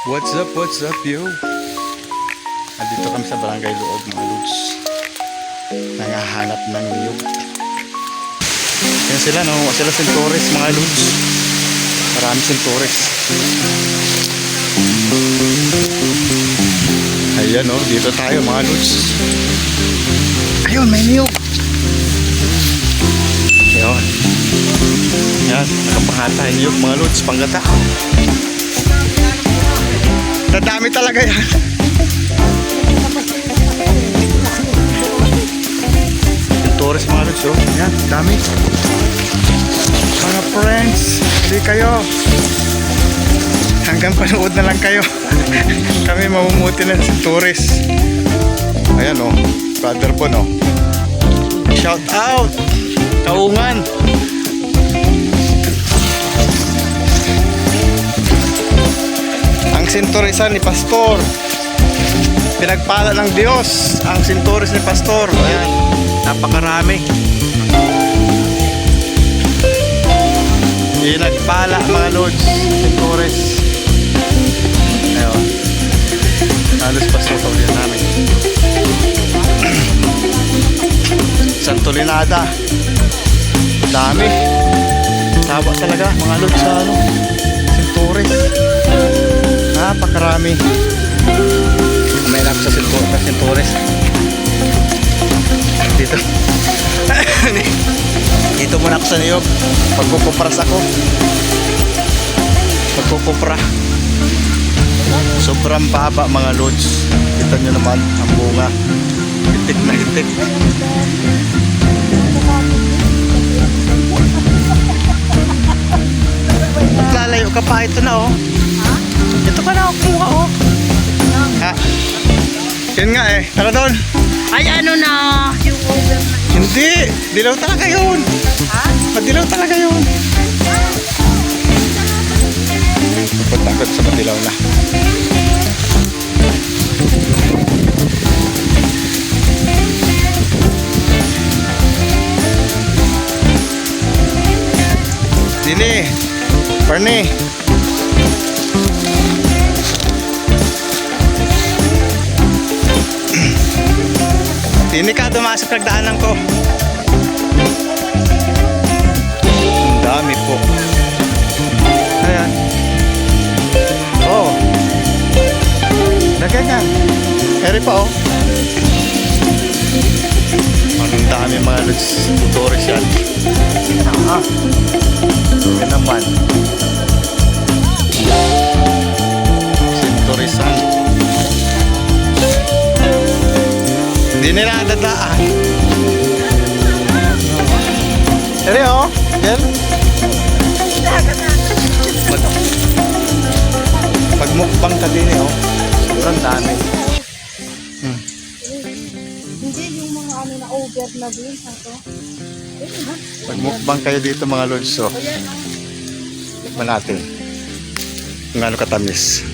What's up, yo? Andito kami sa barangay loob, mga lods. Nangahanap ng niyog. Yan sila, no? Sila Centaurus, mga lods. Marami Centaurus. Ayan, no? Dito tayo, mga lods. Ayun, may niyog. Ayun. Yan, nakapanghata yung niyog, mga lods. Panggata. Dadami talaga yan. Centaurus, mga lods, oh. Yan, dami. Mga friends, hindi kayo. Hanggang panood na lang kayo. Kami mamumuti na sa Centaurus. Ayan, oh. Brother po, no. Shout out. Kaungan. Ang Centaurisan ni Pastor. Pinagpala ng Diyos ang Centaurus ni Pastor. Ayan, napakarami. Pinagpala, mga lods, Centaurus. Ayun, halos Pastor pagdito namin. Santolinada. Dami. Taba talaga, mga lods, sa ano, Centaurus. Napakarami. May anak sa Centaurus. Dito. Dito muna ako sa niyog. Pagkukupras ako. Pagkukupra. Sobrang baba, mga lods. Kita nyo naman ang bunga. Hitik na hitik. At lalayo ka pa. Ito na, oh. Ito ka na, kuha, oh. Ha? Yun nga, eh. Tara doon. Ay, ano na, yung over na. Hindi. Dilaw talaga yun. Ha? Madilaw talaga yun. Takot sa madilaw na. Dini. Barney. Dini ka, dumasok nagdaanan ko. Ang dami po. Ayan. Oh. Lagyan yan. Eri pa, oh. Ang dami, mga lods. Centaurus yan. Ah. Yan naman. Centaurisan. Hindi nila dadaan. Eri, oh. Yan. Magmukbang ka din, oh. Sobrang dami. Hindi yung mga ano na over na din. Ito. Magmukbang kayo dito, mga lods. So, tikman natin kung ano katamis.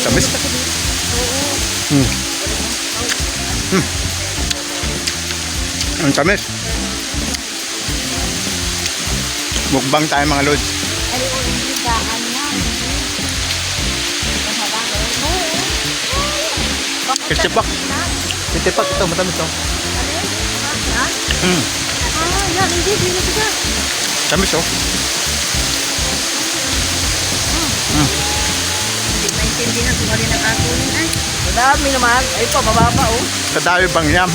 Tamis? Ang tamis. Mukbang tayo, mga lods. Ay, yung daan na. Kitipak. Kitipak, ito, matamis, oh. Yan, hindi na siya. Tamis, oh. Hindi na sumali ng akunin ay. Madami naman. Ay po, mababa oh. Kadami bang yam.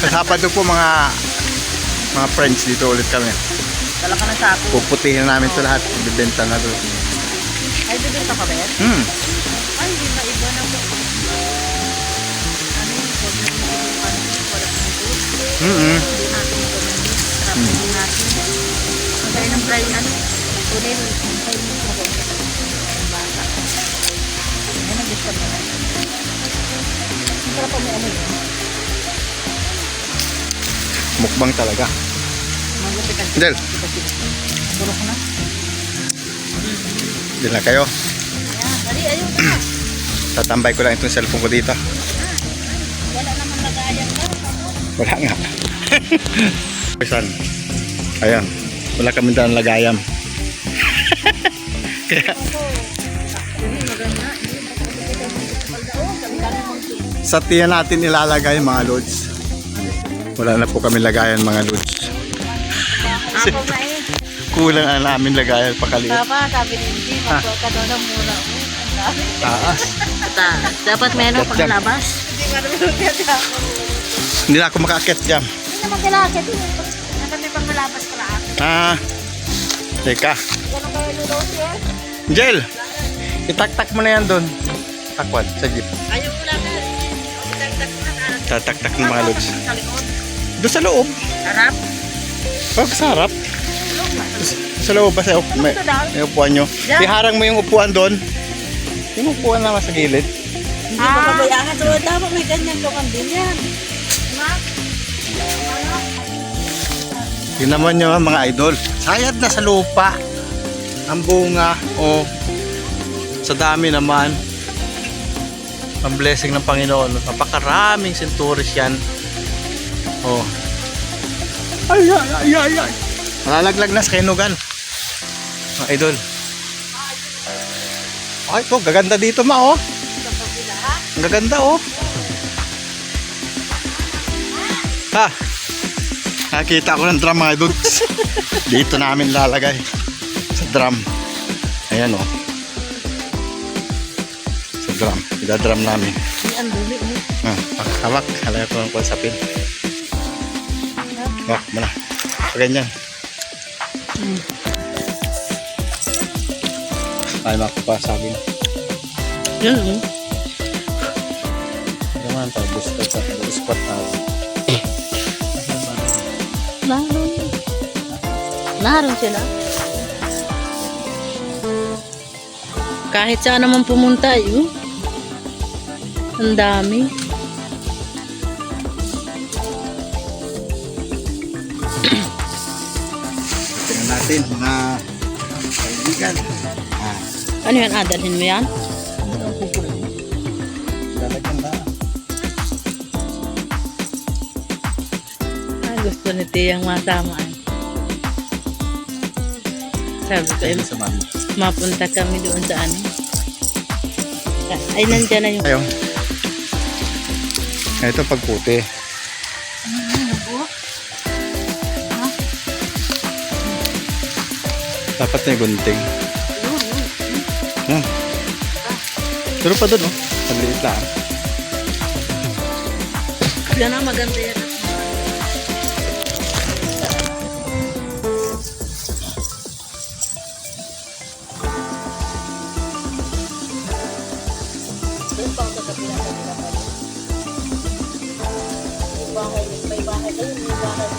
Kasapado po, mga friends, dito ulit kami. Dala ka ng sako. Puputihin namin ito lahat. Bibenta na doon. Ay, bibenta pa ba yan? Ay, hindi na iba na po. Ano yung huwag na yung ano, wala na ito. Hindi natin ito na ito. Sarapin natin. Magkaya ng fry, ano? Tunil. Ay, yung sabon. Ang bata. Ay, nag-gusto mo na. Ang sarap pa may ano yun. Mukbang talaga. Maglapitan. Del, Tulog na. din na kayo. Tatambay ko lang itong cellphone ko dito. Wala naman lagayan ka. Wala nga. Pesan. Ayan. Wala kami dalang lagayan. Kaya Hindi maganda. sa tiyan natin ilalagay mga lods. Wala na po kami lagayan mga lods. Ako ba eh. Kulang na namin lagayan pakaliit. Papa, sabi ni Hindi, magkakanoon muna. Taas. Dapat meron Kat- paglabas. Hindi marunong yan ako. Hindi na ako makakit dyan. Hindi naman kilakit. Dapat may paglalabas pala ako. Teka. Ganun kayo lulot yan? Jel, itaktak mo na yan doon. Takwad sa jeep. Ayaw ko lang na. Dagdag mo na. Tataktak ng mga lods. Sa likod. Doon sa loob. Harap. Huwag sa harap. Sa loob ba sa may upuan nyo? Iharang mo yung upuan doon. Yung upuan naman sa gilid. Hindi ko pabayaan. So, dapat may ganyan lukan din yan. Yun naman nyo mga idol. Sayad na sa lupa. Ang bunga. O sa dami naman. Ang blessing ng Panginoon. Napakaraming centuries yan. O. Ay, ay, ay, ay, ay. Malalaglag na sa kinugan. Mga idol. Ay, po, gaganda dito ma, oh. Ang gaganda, oh. Ha? Nakita ko ng drum, mga idol. Dito namin lalagay. Sa drum. Ayan, oh. Sa drum. Ida-drum namin. Ang duli mo. Hawak. Halagay ko ng konsapin. Hawak mo na. Ganyan. Ay, makapasagin. Yun. Naman, tapos spot tao. Naroon sila. Kahit saan naman pumunta, yun. Ang dami. Tingnan natin, mga kaibigan. Ano yan? Dalhin mo yan? Lalagyan na. Gusto ni Tiyang masama. Sabi ko, Sa mami. mapunta kami doon sa ano. Ay, nandiyan na yung... Ayun. Ito pagputi. Dapat na yung gunting. Pero pa doon, oh. Maliit lang. Yan ang maganda yan. May bahay kayo, may bahay.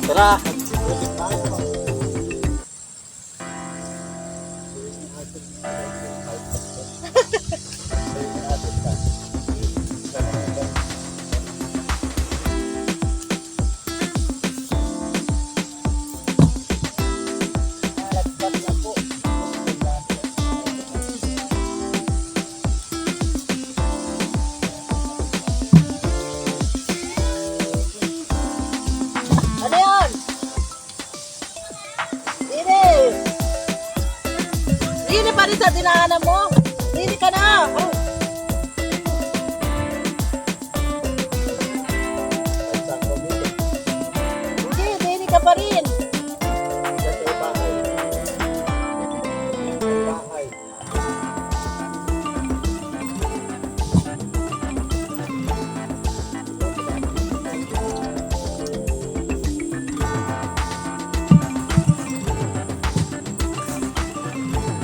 Tara! Ano yun? Dini pa rin sa dinaanan mo. Dini ka na. Oh. Hindi, dini ka pa rin.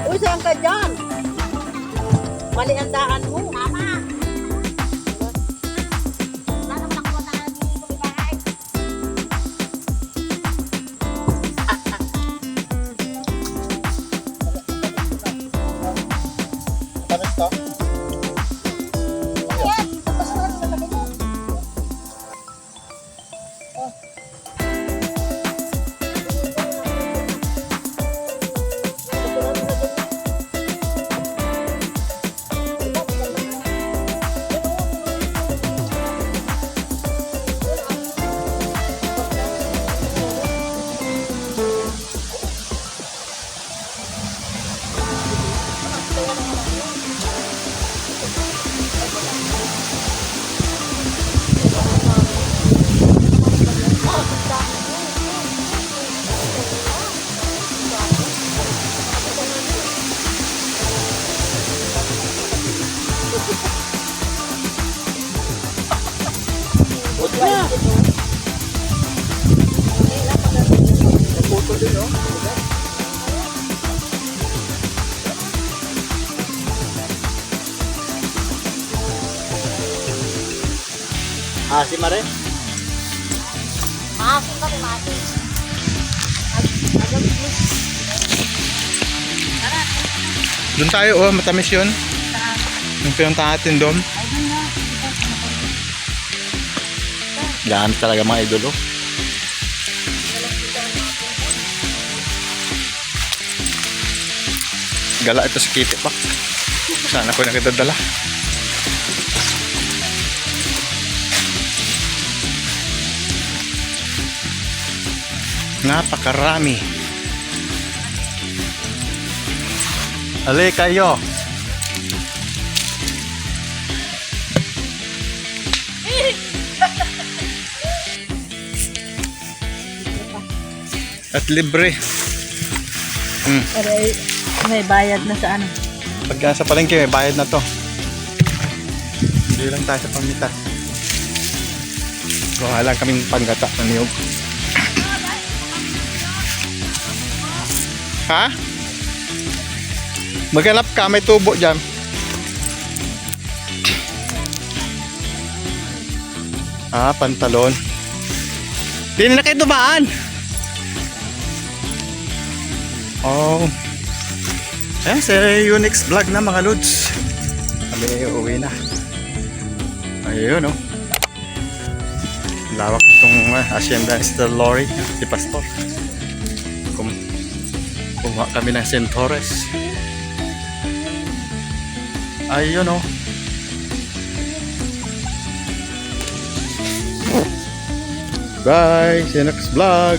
Uy, saan ka dyan? Mali ang daan mo. Tama. Wala naman ako na dito sa bahay. Si Mare? Maasin kami, maasin. Agad plus. Tara, Doon tayo, oh, matamis yun. saan? Yung pinunta natin doon. Ay, doon na. Gaan talaga mga idol, oh. Gala ito sa Kitty Park. Saan ako nakitadala? Napakarami. Ali kayo. At libre. Aray, may bayad na sa ano. Pag nasa palengke, may bayad na to. Hindi lang tayo sa pamita. Gawa lang kaming panggata ng niyog. Ha? Maghanap ka, may tubo dyan. Ah, pantalon. Di na kayo dumaan. Oh. Eh, si Unix vlog na mga lods. Kami uwi na. Ayun, oh. Lawak itong Hacienda Mr. Lorry, si Pastor. Kumuha kami ng St. Torres. Ayun, oh. Bye! See you next vlog!